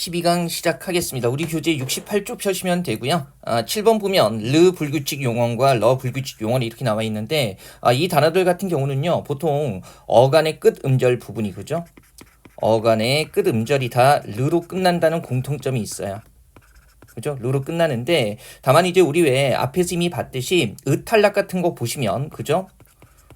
12강 시작하겠습니다. 우리 교재 68쪽 펴시면 되고요. 7번 보면 르 불규칙 용언과 러 불규칙 용언이 이렇게 나와 있는데 이 단어들 같은 경우는요. 보통 어간의 끝 음절 부분이 그죠? 어간의 끝 음절이 다 르로 끝난다는 공통점이 있어요. 그죠? 르로 끝나는데 다만 이제 우리 왜 앞에서 이미 봤듯이 으탈락 같은 거 보시면 그죠?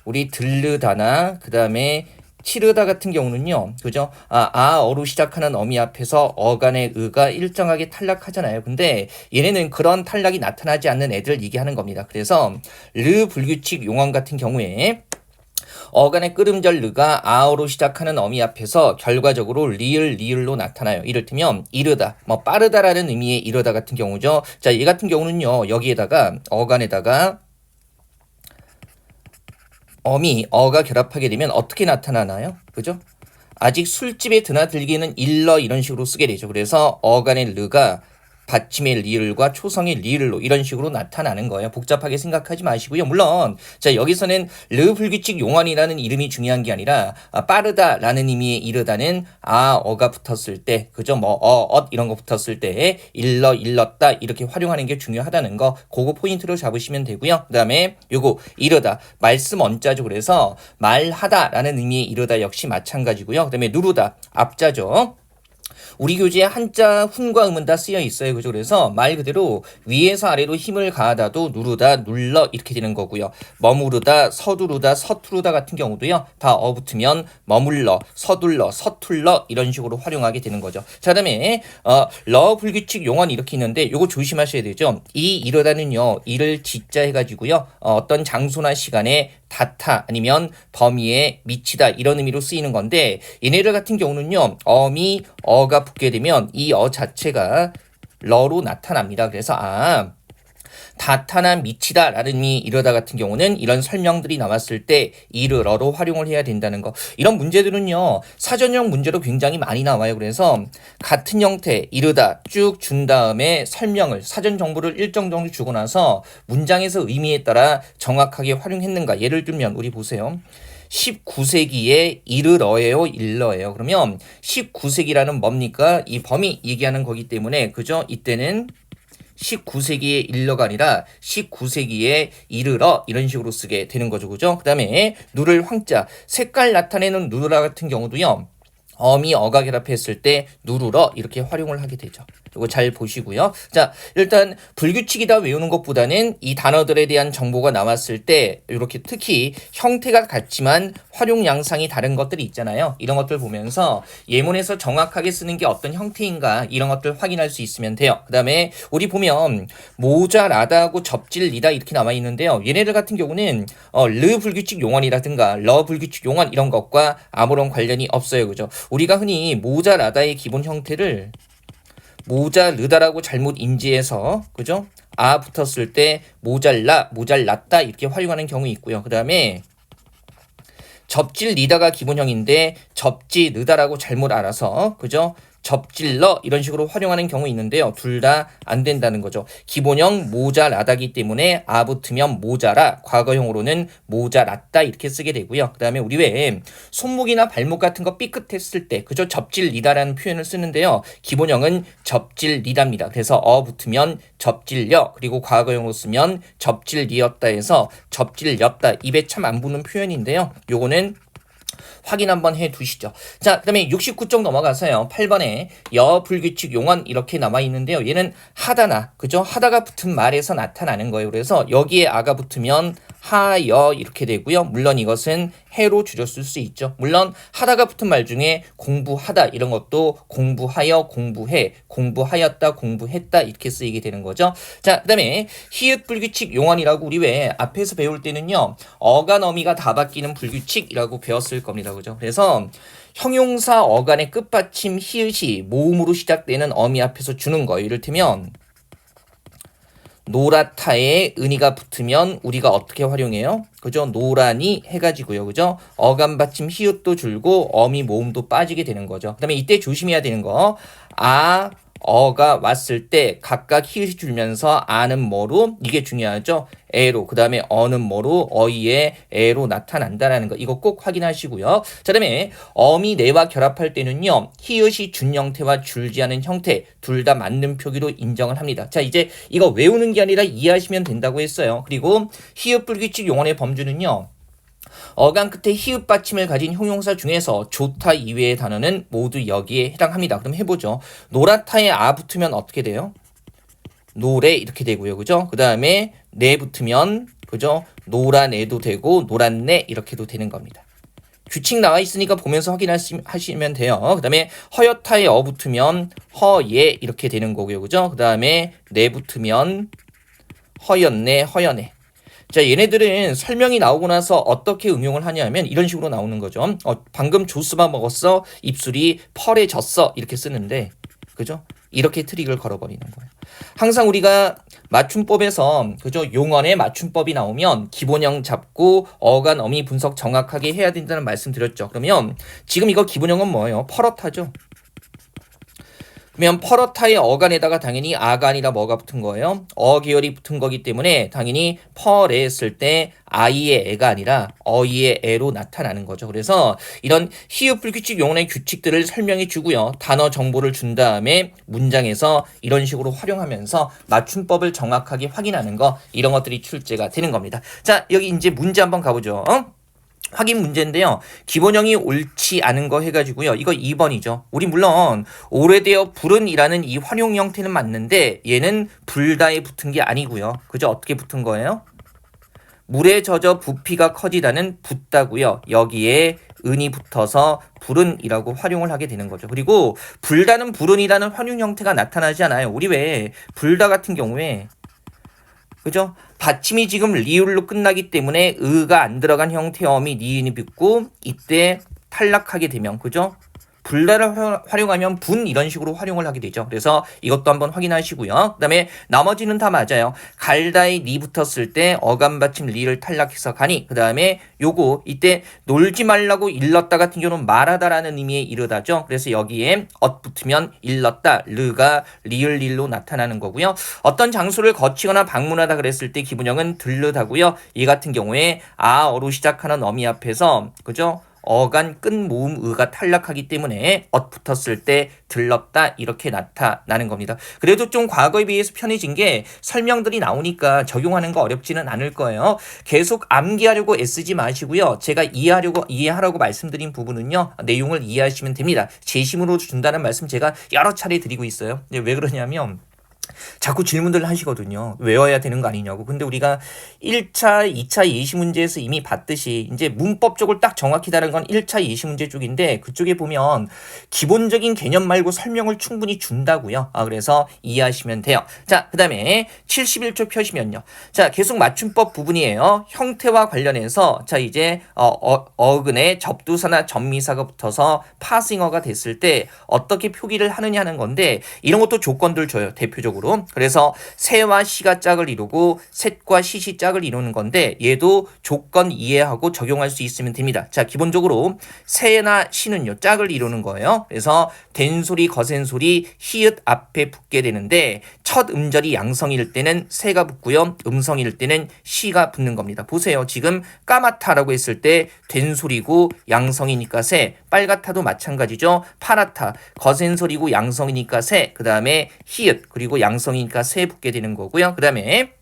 우리 들르다나 그 다음에 치르다 같은 경우는요, 그죠? 어로 시작하는 어미 앞에서 어간의 의가 일정하게 탈락하잖아요. 근데 얘네는 그런 탈락이 나타나지 않는 애들 얘기하는 겁니다. 그래서 르 불규칙 용언 같은 경우에 어간의 끄름절 르가 아어로 시작하는 어미 앞에서 결과적으로 리을로 나타나요. 이를테면 이르다, 빠르다라는 의미의 이르다 같은 경우죠. 자, 얘 같은 경우는요, 여기에다가 어간에다가 어미, 어가 결합하게 되면 어떻게 나타나나요? 그죠? 아직 술집에 드나들기는 일러 이런 식으로 쓰게 되죠. 그래서 어간의 르가 받침의 리을과 초성의 리을로 이런 식으로 나타나는 거예요. 복잡하게 생각하지 마시고요. 물론 자 여기서는 르 불규칙 용언이라는 이름이 중요한 게 아니라 빠르다라는 의미의 이르다는 어가 붙었을 때 그죠? 이런 거 붙었을 때 일렀다 이렇게 활용하는 게 중요하다는 거 그거 포인트로 잡으시면 되고요. 그다음에 요거 이르다 말씀 언자죠. 그래서 말하다라는 의미의 이르다 역시 마찬가지고요. 그다음에 누르다 앞자죠. 우리 교재에 한자 훈과 음은 다 쓰여 있어요. 그죠? 그래서 말 그대로 위에서 아래로 힘을 가하다도 누르다, 눌러 이렇게 되는 거고요. 머무르다, 서두르다, 서투르다 같은 경우도요. 다 붙으면 머물러, 서둘러, 서툴러 이런 식으로 활용하게 되는 거죠. 자, 그다음에 러 불규칙 용언 이렇게 있는데 요거 조심하셔야 되죠. 이 이러다는요. 이를 지자 해가지고요. 어떤 장소나 시간에 닿다 아니면 범위에 미치다 이런 의미로 쓰이는 건데 얘네들 같은 경우는요. 어미 어가 붙게 되면 이 어 자체가 러로 나타납니다. 그래서 닿다나 미치다 라는 의미 이러다 같은 경우는 이런 설명들이 나왔을 때 이르러로 활용을 해야 된다는 거. 이런 문제들은요. 사전형 문제로 굉장히 많이 나와요. 그래서 같은 형태 이르다 쭉 준 다음에 설명을 사전 정보를 일정 정도 주고 나서 문장에서 의미에 따라 정확하게 활용했는가. 예를 들면 우리 보세요. 19세기에 이르러예요, 일러예요. 그러면 19세기라는 뭡니까? 이 범위 얘기하는 거기 때문에 그죠? 이때는 19세기의 일러가 아니라 19세기에 이르러 이런 식으로 쓰게 되는 거죠. 그죠? 그 다음에 누를 황자 색깔 나타내는 누르라 같은 경우도요. 어미 어가 결합했을 때 누르러 이렇게 활용을 하게 되죠. 이거 잘 보시고요. 자, 일단 불규칙이다 외우는 것보다는 이 단어들에 대한 정보가 나왔을 때 이렇게 특히 형태가 같지만 활용 양상이 다른 것들이 있잖아요. 이런 것들 보면서 예문에서 정확하게 쓰는 게 어떤 형태인가 이런 것들 확인할 수 있으면 돼요. 그 다음에 우리 보면 모자라다하고 접질리다 이렇게 나와 있는데요. 얘네들 같은 경우는 르 불규칙 용언이라든가 러 불규칙 용언 이런 것과 아무런 관련이 없어요. 그죠? 우리가 흔히 모자라다의 기본 형태를 모자르다라고 잘못 인지해서 그죠? 붙었을 때 모잘랐다 이렇게 활용하는 경우 있고요. 그 다음에 접질리다가 기본형인데 접지르다라고 잘못 알아서 그죠? 접질러 이런 식으로 활용하는 경우 있는데요. 둘 다 안 된다는 거죠. 기본형 모자라다기 때문에 붙으면 모자라 과거형으로는 모자랐다 이렇게 쓰게 되고요. 그 다음에 우리 왜 손목이나 발목 같은 거 삐끗했을 때 그죠? 접질리다라는 표현을 쓰는데요. 기본형은 접질리다입니다. 그래서 붙으면 접질려 그리고 과거형으로 쓰면 접질리었다 해서 접질렸다 입에 참 안 붙는 표현인데요. 요거는 확인 한번 해 두시죠. 자, 그 다음에 69쪽 넘어가서요. 8번에 여불규칙 용언 이렇게 나와 있는데요. 얘는 하다나, 그죠? 하다가 붙은 말에서 나타나는 거예요. 그래서 여기에 아가 붙으면 하여 이렇게 되고요. 물론 이것은 해로 줄였을 수 있죠. 물론 하다가 붙은 말 중에 공부하다 이런 것도 공부하여, 공부해, 공부하였다, 공부했다 이렇게 쓰이게 되는 거죠. 자, 그 다음에 히읗 불규칙 용언이라고 우리 왜 앞에서 배울 때는요. 어간 어미가 다 바뀌는 불규칙이라고 배웠을 겁니다. 그죠? 그래서 형용사 어간의 끝받침 히읗이 모음으로 시작되는 어미 앞에서 주는 거. 이를테면 노랗다에 은이가 붙으면 우리가 어떻게 활용해요? 그죠? 노란이 해가지고요. 그죠? 어간 받침 히읗도 줄고 어미 모음도 빠지게 되는 거죠. 그 다음에 이때 조심해야 되는 거. 어가 왔을 때 각각 히읗이 줄면서 아는 뭐로 이게 중요하죠. 에로 그 다음에 어는 뭐로 어이의 에로 나타난다라는 거 이거 꼭 확인하시고요. 자 그다음에 어미 네와 결합할 때는요 히읗이 준 형태와 줄지 않은 형태 둘 다 맞는 표기로 인정을 합니다. 자 이제 이거 외우는 게 아니라 이해하시면 된다고 했어요. 그리고 히읗 불규칙 용언의 범주는요. 어감 끝에 히읗 받침을 가진 형용사 중에서 좋다 이외의 단어는 모두 여기에 해당합니다. 그럼 해보죠. 노랗다에 아 붙으면 어떻게 돼요? 노래 이렇게 되고요. 그죠? 그 다음에 네 붙으면 그죠? 노란애도 되고 노란내 이렇게도 되는 겁니다. 규칙 나와 있으니까 보면서 확인하시면 돼요. 그 다음에 허옇다에 어 붙으면 허예 이렇게 되는 거고요. 그죠? 그 다음에 네 붙으면 허옇네 허연해. 자, 얘네들은 설명이 나오고 나서 어떻게 응용을 하냐면 이런 식으로 나오는 거죠. 방금 조스바 먹었어. 입술이 펄해졌어. 이렇게 쓰는데 그죠? 이렇게 트릭을 걸어버리는 거예요. 항상 우리가 맞춤법에서 그죠? 용언의 맞춤법이 나오면 기본형 잡고 어간 어미 분석 정확하게 해야 된다는 말씀 드렸죠. 그러면 지금 이거 기본형은 뭐예요? 펄엇하죠. 그러면 펄어타의 어간에다가 당연히 아가 아니라 뭐가 붙은 거예요? 어 계열이 붙은 거기 때문에 당연히 펄에 했을 때 아이의 애가 아니라 어이의 애로 나타나는 거죠. 그래서 이런 히읗 불규칙 용언의 규칙들을 설명해 주고요. 단어 정보를 준 다음에 문장에서 이런 식으로 활용하면서 맞춤법을 정확하게 확인하는 거 이런 것들이 출제가 되는 겁니다. 자 여기 이제 문제 한번 가보죠. 확인 문제인데요. 기본형이 옳지 않은 거 해가지고요. 이거 2번이죠. 우리 물론 오래되어 불은이라는 이 활용 형태는 맞는데 얘는 불다에 붙은 게 아니고요. 그죠? 어떻게 붙은 거예요? 물에 젖어 부피가 커지다는 붙다고요. 여기에 은이 붙어서 불은이라고 활용을 하게 되는 거죠. 그리고 불다는 불은이라는 활용 형태가 나타나지 않아요. 우리 왜 불다 같은 경우에 그죠? 받침이 지금 리을로 끝나기 때문에 의가 안 들어간 형태의 어미 니은이 붙고 이때 탈락하게 되면 그죠? 불다를 활용하면 분 이런 식으로 활용을 하게 되죠. 그래서 이것도 한번 확인하시고요. 그 다음에 나머지는 다 맞아요. 갈다에 니 붙었을 때 어감 받침 리를 탈락해서 가니 그 다음에 요거 이때 놀지 말라고 일렀다 같은 경우는 말하다라는 의미의 이르다죠. 그래서 여기에 엇 붙으면 일렀다 르가 리을 릴로 나타나는 거고요. 어떤 장소를 거치거나 방문하다 그랬을 때 기본형은 들르다고요. 이 같은 경우에 아어로 시작하는 어미 앞에서 그죠? 어간 끝 모음 의가 탈락하기 때문에 엇 붙었을 때 들렀다 이렇게 나타나는 겁니다. 그래도 좀 과거에 비해서 편해진 게 설명들이 나오니까 적용하는 거 어렵지는 않을 거예요. 계속 암기하려고 애쓰지 마시고요. 제가 이해하라고 말씀드린 부분은요. 내용을 이해하시면 됩니다. 제심으로 준다는 말씀 제가 여러 차례 드리고 있어요. 왜 그러냐면 자꾸 질문들을 하시거든요. 외워야 되는 거 아니냐고. 근데 우리가 1차, 2차 예시 문제에서 이미 봤듯이 이제 문법적으로 딱 정확히 다른 건 1차 예시 문제 쪽인데 그쪽에 보면 기본적인 개념 말고 설명을 충분히 준다고요. 그래서 이해하시면 돼요. 자, 그 다음에 71초 펴시면요. 자, 계속 맞춤법 부분이에요. 형태와 관련해서 자, 이제 어근에 접두사나 접미사가 붙어서 파싱어가 됐을 때 어떻게 표기를 하느냐 하는 건데 이런 것도 조건들 줘요. 대표적으로. 그래서 새와 시가 짝을 이루고 셋과 시시 짝을 이루는 건데 얘도 조건 이해하고 적용할 수 있으면 됩니다. 자, 기본적으로 새나 시는요 짝을 이루는 거예요. 그래서 된소리 거센소리 히읗 앞에 붙게 되는데 첫 음절이 양성일 때는 새가 붙고요. 음성일 때는 시가 붙는 겁니다. 보세요. 지금 까맣다라고 했을 때 된소리고 양성이니까 새, 빨갛다도 마찬가지죠. 파랗다 거센소리고 양성이니까 새, 그 다음에 히읗 그리고 양성이니까 새 붙게 되는 거고요. 그 다음에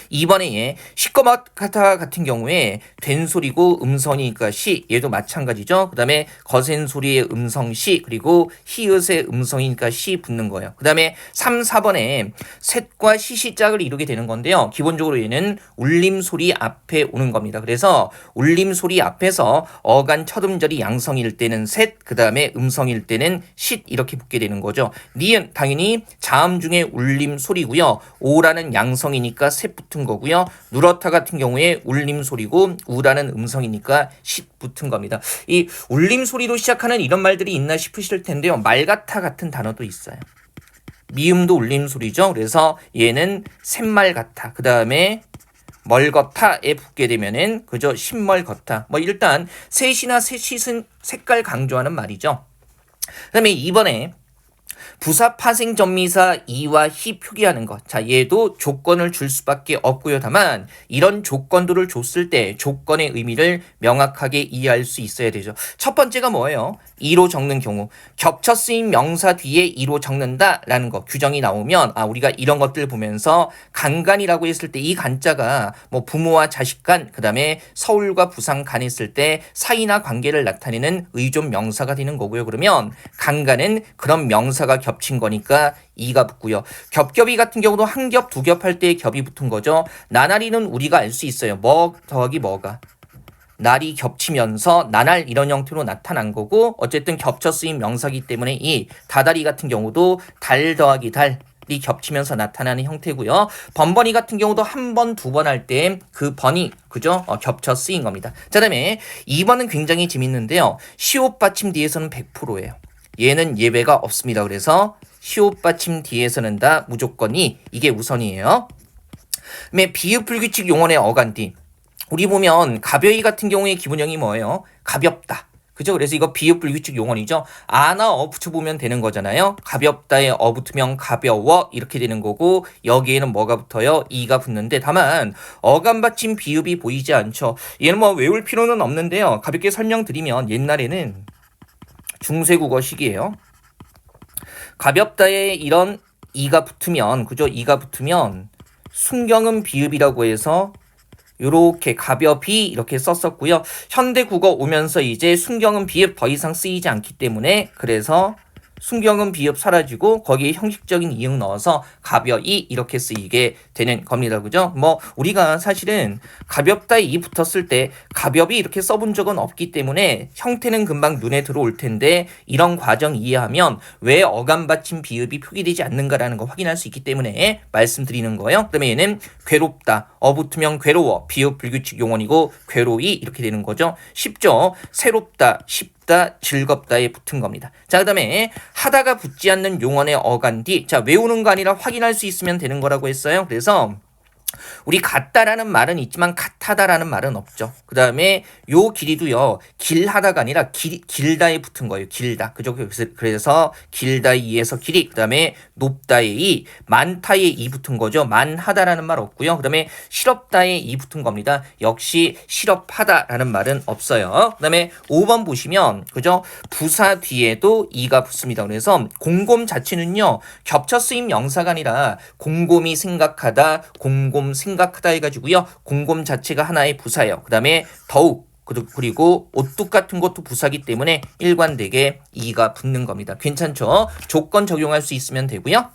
이번에 시꺼멓다 같은 경우에 된소리고 음성이니까 시 얘도 마찬가지죠. 그 다음에 거센 소리의 음성 시 그리고 히읗의 음성이니까 시 붙는 거예요. 그 다음에 3, 4번에 셋과 시시짝을 이루게 되는 건데요. 기본적으로 얘는 울림소리 앞에 오는 겁니다. 그래서 울림소리 앞에서 어간 첫 음절이 양성일 때는 셋, 그 다음에 음성일 때는 시 이렇게 붙게 되는 거죠. 니은 당연히 자음 중에 울림소리고요. 오라는 양성이니까 셋 붙은 거고요. 누렇다 같은 경우에 울림 소리고 우라는 음성이니까 쉿 붙은 겁니다. 이 울림 소리로 시작하는 이런 말들이 있나 싶으실 텐데요. 말같아 같은 단어도 있어요. 미음도 울림 소리죠. 그래서 얘는 샘말 같아. 그 다음에 멀거타에 붙게 되면은 그저 신멀거타. 뭐 일단 셋이나 셋은 색깔 강조하는 말이죠. 그 다음에 이번에 부사 파생 전미사 이와 히 표기하는 것. 자, 얘도 조건을 줄 수밖에 없고요. 다만 이런 조건들을 줬을 때 조건의 의미를 명확하게 이해할 수 있어야 되죠. 첫 번째가 뭐예요? 이로 적는 경우 겹쳐 쓰인 명사 뒤에 이로 적는다라는 거 규정이 나오면 우리가 이런 것들 보면서 간간이라고 했을 때 이 간자가 뭐 부모와 자식 간, 그다음에 서울과 부산 간 했을 때 사이나 관계를 나타내는 의존 명사가 되는 거고요. 그러면 간간은 그런 명사가 겹친 거니까 이가 붙고요. 겹겹이 같은 경우도 한 겹, 두 겹 할 때 겹이 붙은 거죠. 나날이는 우리가 알 수 있어요. 뭐 더하기 뭐가. 날이 겹치면서 나날 이런 형태로 나타난 거고 어쨌든 겹쳐 쓰인 명사기 때문에 이 다다리 같은 경우도 달 더하기 달이 겹치면서 나타나는 형태고요. 번번이 같은 경우도 한 번, 두 번 할 때 그 번이 그죠? 겹쳐 쓰인 겁니다. 자, 그다음에 2번은 굉장히 재밌는데요. 시옷 받침 뒤에서는 100%예요. 얘는 예외가 없습니다. 그래서 시옷 받침 뒤에서는 다 무조건이 이게 우선이에요. 그다음에 비읍 불규칙 용언의 어간뒤. 우리 보면 가벼이 같은 경우에 기본형이 뭐예요? 가볍다. 그죠? 그래서 이거 비읍 불규칙 용언이죠. 아나 어 붙여보면 되는 거잖아요. 가볍다에 어 붙으면 가벼워 이렇게 되는 거고 여기에는 뭐가 붙어요? 이가 붙는데 다만 어감 받침 비읍이 보이지 않죠. 얘는 뭐 외울 필요는 없는데요. 가볍게 설명드리면 옛날에는 중세국어식이에요. 가볍다에 이런 이가 붙으면 그죠? 이가 붙으면 순경은 비읍이라고 해서 요렇게 가벼비 이렇게 썼었고요. 현대 국어 오면서 이제 순경은 비읍 더 이상 쓰이지 않기 때문에 그래서 순경은 비읍 사라지고 거기에 형식적인 이응 넣어서 가벼이 이렇게 쓰이게 되는 겁니다. 그죠? 뭐 우리가 사실은 가볍다 이 붙었을 때 가벼이 이렇게 써본 적은 없기 때문에 형태는 금방 눈에 들어올 텐데 이런 과정 이해하면 왜 어감 받침 비읍이 표기되지 않는가라는 거 확인할 수 있기 때문에 말씀드리는 거예요. 그다음에 얘는 괴롭다. 어 붙으면 괴로워. 비읍 불규칙 용언이고 괴로이 이렇게 되는 거죠. 쉽죠? 새롭다. 쉽다, 즐겁다에 붙은 겁니다. 자, 그 다음에 하다가 붙지 않는 용언의 어간뒤. 자, 외우는 거 아니라 확인할 수 있으면 되는 거라고 했어요. 그래서 우리 같다라는 말은 있지만 같하다라는 말은 없죠. 그 다음에 요 길이도요. 길하다가 아니라 길다에 붙은 거예요. 길다. 그죠? 그래서 길다의 이에서 길이. 그 다음에 높다의 이. 많다의 이 붙은 거죠. 만하다라는 말 없고요. 그 다음에 실업다의 이 붙은 겁니다. 역시 실업하다라는 말은 없어요. 그 다음에 5번 보시면 그죠? 부사 뒤에도 이가 붙습니다. 그래서 곰곰 자체는요. 겹쳐 쓰임 명사가 아니라 곰곰이 생각하다, 곰곰 생각하다 해가지고요. 곰곰 자체가 하나의 부사예요. 그 다음에 더욱 그리고 오뚝 같은 것도 부사기 때문에 일관되게 이가 붙는 겁니다. 괜찮죠? 조건 적용할 수 있으면 되고요.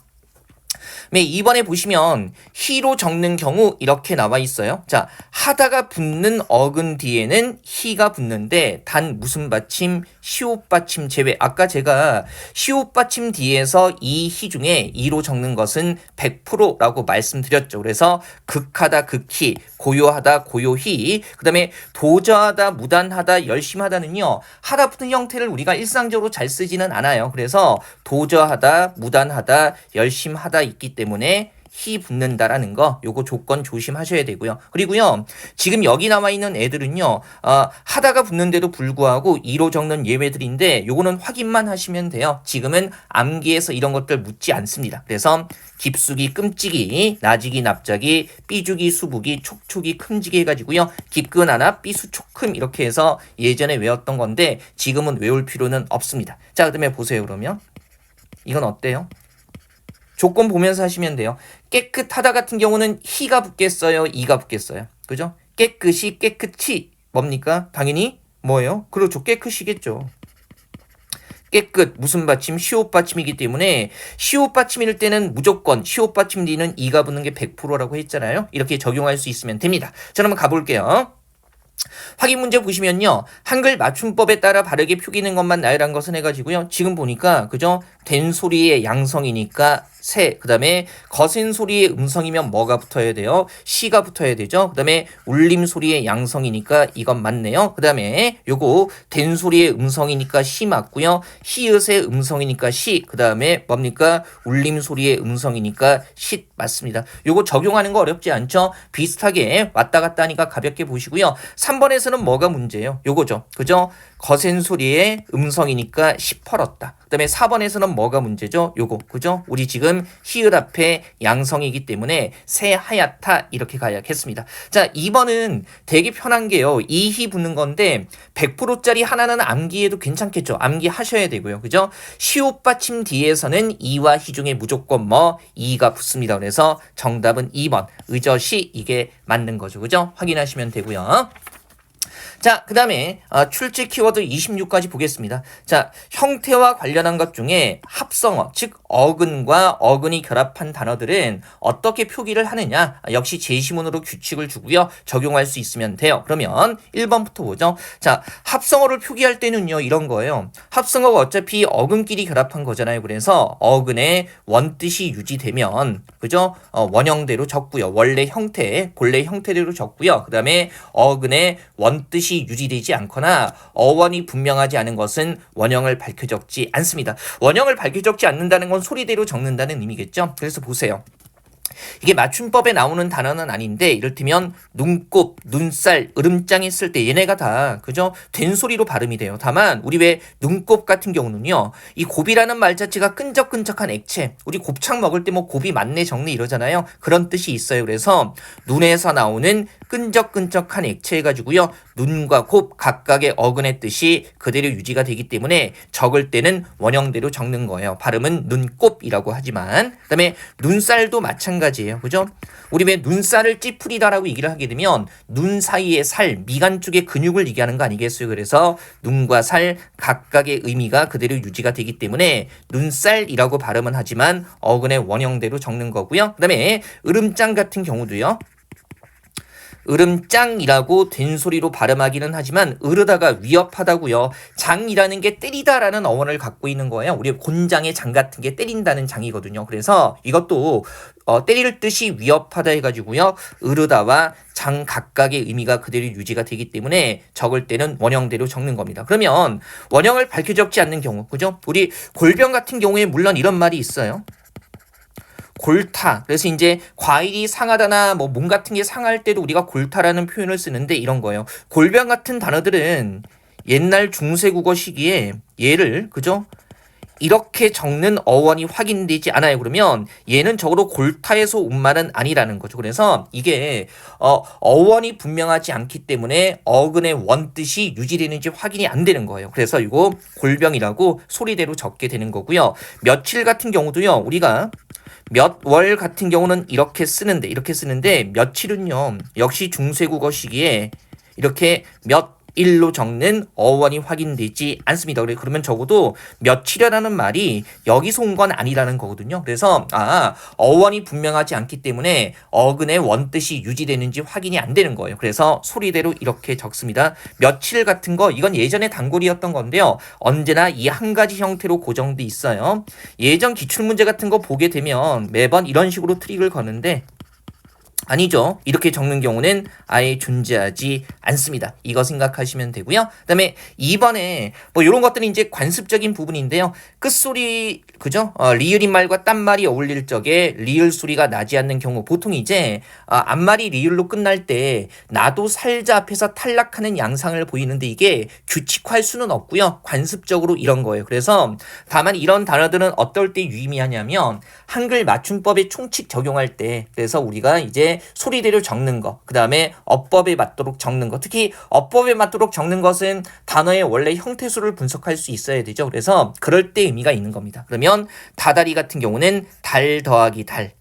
네, 2번에 보시면 히로 적는 경우 이렇게 나와 있어요. 자, 하다가 붙는 어근 뒤에는 히가 붙는데 단 무슨 받침? 시옷 받침 제외. 아까 제가 시옷 받침 뒤에서 이 히 중에 이로 적는 것은 100%라고 말씀드렸죠. 그래서 극하다 극히, 고요하다 고요히, 그 다음에 도저하다 무단하다 열심하다는요. 하다 붙은 형태를 우리가 일상적으로 잘 쓰지는 않아요. 그래서 도저하다 무단하다 열심하다 있기 때문에 히 붙는다라는 거 요거 조건 조심하셔야 되고요. 그리고요 지금 여기 나와 있는 애들은요 하다가 붙는데도 불구하고 이로 적는 예외들인데 요거는 확인만 하시면 돼요. 지금은 암기해서 이런 것들 묻지 않습니다. 그래서 깊숙이 끔찍이 나지기 납작이 삐죽이 수북이 촉촉이 큼지기 해가지고요 깊근 하나 삐수 촉큼 이렇게 해서 예전에 외웠던 건데 지금은 외울 필요는 없습니다. 자, 그다음에 보세요. 그러면 이건 어때요? 조건 보면서 하시면 돼요. 깨끗하다 같은 경우는 히가 붙겠어요? 이가 붙겠어요? 그죠? 깨끗이 깨끗이 뭡니까? 당연히 뭐예요? 그렇죠. 깨끗이겠죠. 깨끗 무슨 받침? 시옷 받침이기 때문에 시옷 받침일 때는 무조건 시옷 받침 뒤는 이가 붙는 게 100%라고 했잖아요. 이렇게 적용할 수 있으면 됩니다. 자, 그럼 가볼게요. 확인 문제 보시면요. 한글 맞춤법에 따라 바르게 표기는 것만 나열한 것은 해가지고요. 지금 보니까 그죠? 된 소리의 양성이니까 새, 그 다음에 거센 소리의 음성이면 뭐가 붙어야 돼요? 시가 붙어야 되죠. 그 다음에 울림 소리의 양성이니까 이건 맞네요. 그 다음에 요거 된 소리의 음성이니까 시 맞고요. 히읗의 음성이니까 시, 그 다음에 뭡니까? 울림 소리의 음성이니까 시 맞습니다. 요거 적용하는 거 어렵지 않죠? 비슷하게 왔다 갔다 하니까 가볍게 보시고요. 3번에서는 뭐가 문제예요? 요거죠. 그죠? 거센 소리의 음성이니까 시퍼렇다. 그다음에 4번에서는 뭐가 문제죠? 요거 그죠? 우리 지금 히읗 앞에 양성이기 때문에 새하얗다 이렇게 가야겠습니다. 자 2번은 되게 편한 게요. 이히 붙는 건데 100%짜리 하나는 암기해도 괜찮겠죠. 암기하셔야 되고요. 그죠? 시옷 받침 뒤에서는 이와 히 중에 무조건 뭐 이가 붙습니다. 그래서 정답은 2번 의젓이 이게 맞는 거죠. 그죠? 확인하시면 되고요. 자, 그 다음에 출제 키워드 26까지 보겠습니다. 자, 형태와 관련한 것 중에 합성어, 즉 어근과 어근이 결합한 단어들은 어떻게 표기를 하느냐? 역시 제시문으로 규칙을 주고요. 적용할 수 있으면 돼요. 그러면 1번부터 보죠. 자, 합성어를 표기할 때는요. 이런 거예요. 합성어가 어차피 어근끼리 결합한 거잖아요. 그래서 어근의 원뜻이 유지되면 그죠? 원형대로 적고요. 원래 형태, 본래 형태대로 적고요. 그 다음에 어근의 원뜻이 유지되지 않거나 어원이 분명하지 않은 것은 원형을 밝혀 적지 않습니다. 원형을 밝혀 적지 않는다는 건 소리대로 적는다는 의미겠죠. 그래서 보세요. 이게 맞춤법에 나오는 단어는 아닌데 이를테면 눈곱, 눈살, 으름장 했을 때 얘네가 다 그죠? 된소리로 발음이 돼요. 다만 우리 왜 눈곱 같은 경우는요. 이 곱이라는 말 자체가 끈적끈적한 액체. 우리 곱창 먹을 때 뭐 곱이 많네 적네 이러잖아요. 그런 뜻이 있어요. 그래서 눈에서 나오는 끈적끈적한 액체 해가지고요. 눈과 곱 각각의 어근의 뜻이 그대로 유지가 되기 때문에 적을 때는 원형대로 적는 거예요. 발음은 눈곱이라고 하지만 그 다음에 눈살도 마찬가지예요. 그죠? 우리 왜 눈살을 찌푸리다라고 얘기를 하게 되면 눈 사이의 살, 미간 쪽의 근육을 얘기하는 거 아니겠어요? 그래서 눈과 살 각각의 의미가 그대로 유지가 되기 때문에 눈살이라고 발음은 하지만 어근의 원형대로 적는 거고요. 그 다음에 으름장 같은 경우도요. 으름짱이라고 된소리로 발음하기는 하지만 으르다가 위협하다고요. 장이라는 게 때리다라는 어원을 갖고 있는 거예요. 우리 곤장의 장 같은 게 때린다는 장이거든요. 그래서 이것도 때릴 듯이 위협하다 해가지고요. 으르다와 장 각각의 의미가 그대로 유지가 되기 때문에 적을 때는 원형대로 적는 겁니다. 그러면 원형을 밝혀 적지 않는 경우, 그죠? 우리 골병 같은 경우에 물론 이런 말이 있어요. 골타. 그래서 이제 과일이 상하다나 뭐 몸 같은 게 상할 때도 우리가 골타라는 표현을 쓰는데 이런 거예요. 골병 같은 단어들은 옛날 중세국어 시기에 얘를 그죠? 이렇게 적는 어원이 확인되지 않아요. 그러면 얘는 적어도 골타에서 온 말은 아니라는 거죠. 그래서 이게 어원이 분명하지 않기 때문에 어근의 원뜻이 유지되는지 확인이 안 되는 거예요. 그래서 이거 골병이라고 소리대로 적게 되는 거고요. 며칠 같은 경우도요. 우리가 몇 월 같은 경우는 이렇게 쓰는데 며칠은요 역시 중세국어 시기에 이렇게 몇 일로 적는 어원이 확인되지 않습니다. 그러면 적어도 며칠이라는 말이 여기서 온 건 아니라는 거거든요. 그래서 어원이 분명하지 않기 때문에 어근의 원뜻이 유지되는지 확인이 안 되는 거예요. 그래서 소리대로 이렇게 적습니다. 며칠 같은 거 이건 예전에 단골이었던 건데요. 언제나 이 한 가지 형태로 고정돼 있어요. 예전 기출문제 같은 거 보게 되면 매번 이런 식으로 트릭을 거는데 아니죠. 이렇게 적는 경우는 아예 존재하지 않습니다. 이거 생각하시면 되고요. 그다음에 2번에 뭐 이런 것들이 이제 관습적인 부분인데요. 끝소리 그죠? 리을인 말과 딴말이 어울릴 적에 리을 소리가 나지 않는 경우 보통 이제 앞말이 리을로 끝날 때 나도 살자 앞에서 탈락하는 양상을 보이는데 이게 규칙화할 수는 없고요. 관습적으로 이런 거예요. 그래서 다만 이런 단어들은 어떨 때 유의미하냐면 한글 맞춤법에 총칙 적용할 때 그래서 우리가 이제 소리대로 적는 거, 그 다음에 어법에 맞도록 적는 거, 특히 어법에 맞도록 적는 것은 단어의 원래 형태수를 분석할 수 있어야 되죠. 그래서 그럴 때 의미가 있는 겁니다. 그러면 다다리 같은 경우는 달 더하기 달,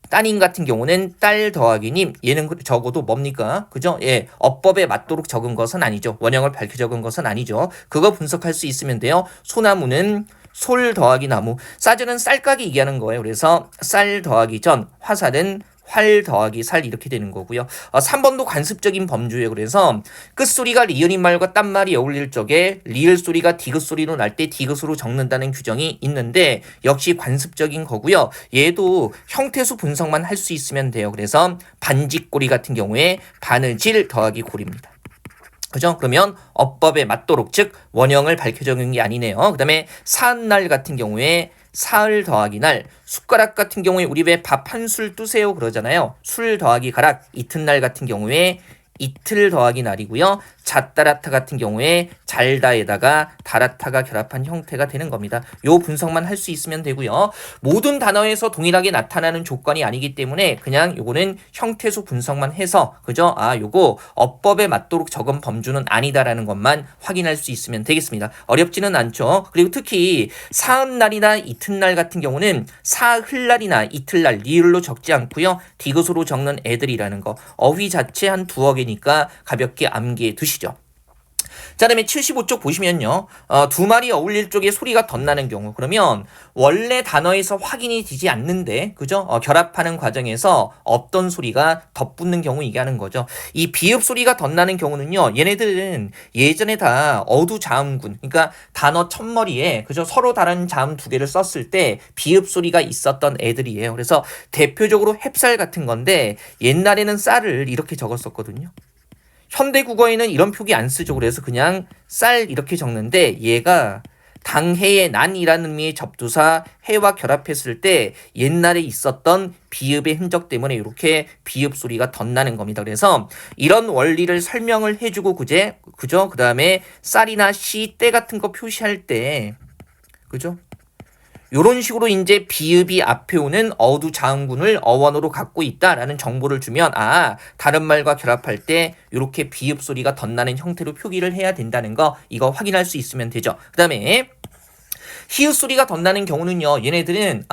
따님 같은 경우는 딸 더하기 님, 얘는 적어도 뭡니까? 그죠? 예, 어법에 맞도록 적은 것은 아니죠. 원형을 밝혀 적은 것은 아니죠. 그거 분석할 수 있으면 돼요. 소나무는 솔 더하기 나무, 싸전은 쌀가게 얘기하는 거예요. 그래서 쌀 더하기 전, 화살은 활 더하기 살 이렇게 되는 거고요. 3번도 관습적인 범주예요. 그래서 끝소리가 리을인 말과 딴말이 어울릴 적에 리을 소리가 디귿 소리로 날 때 디귿으로 적는다는 규정이 있는데 역시 관습적인 거고요. 얘도 형태수 분석만 할 수 있으면 돼요. 그래서 반직고리 같은 경우에 바느질 더하기 고리입니다. 그죠? 그러면 어법에 맞도록 즉 원형을 밝혀 적은 게 아니네요. 그 다음에 사은날 같은 경우에 사흘 더하기 날, 숟가락 같은 경우에 우리 왜 밥 한 술 뜨세요 그러잖아요. 술 더하기 가락, 이튿날 같은 경우에 이틀 더하기 날이고요. 잣다라타 같은 경우에 잘다에다가 다라타가 결합한 형태가 되는 겁니다. 요 분석만 할 수 있으면 되고요. 모든 단어에서 동일하게 나타나는 조건이 아니기 때문에 그냥 요거는 형태수 분석만 해서 그죠? 요거 어법에 맞도록 적은 범주는 아니다라는 것만 확인할 수 있으면 되겠습니다. 어렵지는 않죠. 그리고 특히 사흘날이나 이튿날 같은 경우는 사흘날이나 이틀날 리을로 적지 않고요. 디귿으로 적는 애들이라는 거. 어휘 자체 한 두어 개니까 가볍게 암기해 두시죠. 자, 다음에 75쪽 보시면요. 두 말이 어울릴 쪽에 소리가 덧나는 경우. 그러면 원래 단어에서 확인이 되지 않는데, 그죠? 결합하는 과정에서 없던 소리가 덧붙는 경우 얘기하는 거죠. 이 비읍 소리가 덧나는 경우는요. 얘네들은 예전에 다 어두자음군, 그러니까 단어 첫머리에, 그죠? 서로 다른 자음 두 개를 썼을 때 비읍 소리가 있었던 애들이에요. 그래서 대표적으로 햅쌀 같은 건데 옛날에는 쌀을 이렇게 적었었거든요. 현대 국어에는 이런 표기 안 쓰죠. 그래서 그냥 쌀 이렇게 적는데 얘가 당해의 난이라는 의미의 접두사 해와 결합했을 때 옛날에 있었던 비읍의 흔적 때문에 이렇게 비읍 소리가 덧나는 겁니다. 그래서 이런 원리를 설명을 해주고 그죠? 그 다음에 쌀이나 시, 때 같은 거 표시할 때 그죠? 요런 식으로 이제 비읍이 앞에 오는 어두자음군을 어원으로 갖고 있다라는 정보를 주면 다른 말과 결합할 때 이렇게 비읍 소리가 덧나는 형태로 표기를 해야 된다는 거 이거 확인할 수 있으면 되죠. 그 다음에 히읗 소리가 덧나는 경우는요. 얘네들은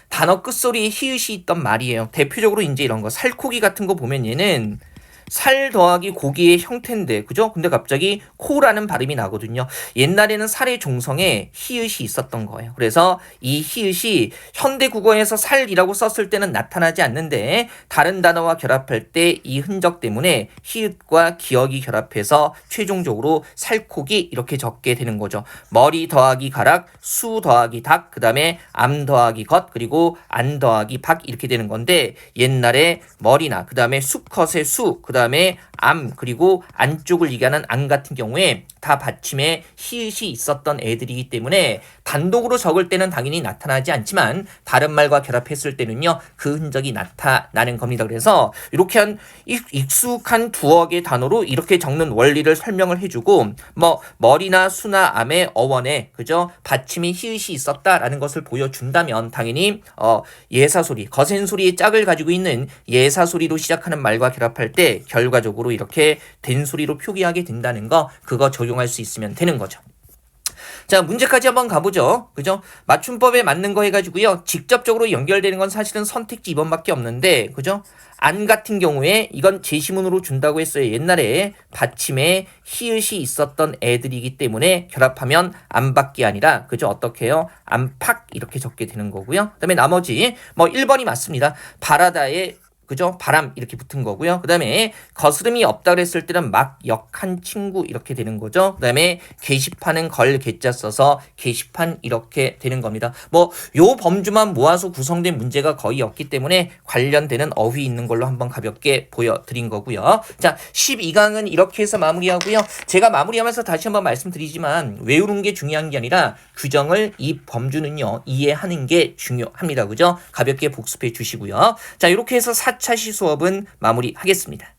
단어 끝소리에 히읗이 있던 말이에요. 대표적으로 이제 이런 거 살코기 같은 거 보면 얘는 살 더하기 고기의 형태인데 그죠? 근데 갑자기 코라는 발음이 나거든요. 옛날에는 살의 종성에 히읗이 있었던 거예요. 그래서 이 히읗이 현대 국어에서 살이라고 썼을 때는 나타나지 않는데 다른 단어와 결합할 때 이 흔적 때문에 히읗과 기억이 결합해서 최종적으로 살코기 이렇게 적게 되는 거죠. 머리 더하기 가락, 수 더하기 닭, 그 다음에 암 더하기 것, 그리고 안 더하기 박 이렇게 되는 건데 옛날에 머리나 그 다음에 수컷의 수, 그 다음에 암 그리고 안쪽을 얘기하는 안 같은 경우에 다 받침에 히읗이 있었던 애들이기 때문에 단독으로 적을 때는 당연히 나타나지 않지만 다른 말과 결합했을 때는요 그 흔적이 나타나는 겁니다. 그래서 이렇게 한 익숙한 두어 개 단어로 이렇게 적는 원리를 설명을 해주고 머리나 수나 암의 어원에 그죠 받침이 히읗이 있었다라는 것을 보여준다면 당연히 예사소리 거센소리의 짝을 가지고 있는 예사소리로 시작하는 말과 결합할 때 결과적으로 이렇게 된소리로 표기하게 된다는 거 그거 적용할 수 있으면 되는 거죠. 자, 문제까지 한번 가보죠. 그죠? 맞춤법에 맞는 거 해가지고요. 직접적으로 연결되는 건 사실은 선택지 2번밖에 없는데, 그죠? 안 같은 경우에 이건 제시문으로 준다고 했어요. 옛날에 받침에 히읗이 있었던 애들이기 때문에 결합하면 안밖에 아니라, 그죠? 어떻게 해요? 안팎 이렇게 적게 되는 거고요. 그 다음에 나머지, 1번이 맞습니다. 바라다의 그죠? 바람 이렇게 붙은 거고요. 그 다음에 거스름이 없다 그랬을 때는 막 역한 친구 이렇게 되는 거죠. 그 다음에 게시판은 걸 개자 써서 게시판 이렇게 되는 겁니다. 요 범주만 모아서 구성된 문제가 거의 없기 때문에 관련되는 어휘 있는 걸로 한번 가볍게 보여드린 거고요. 자, 12강은 이렇게 해서 마무리하고요. 제가 마무리하면서 다시 한번 말씀드리지만 외우는 게 중요한 게 아니라 규정을 이 범주는요 이해하는 게 중요합니다. 그죠? 가볍게 복습해 주시고요. 자, 이렇게 해서 4차 시수업은 마무리하겠습니다.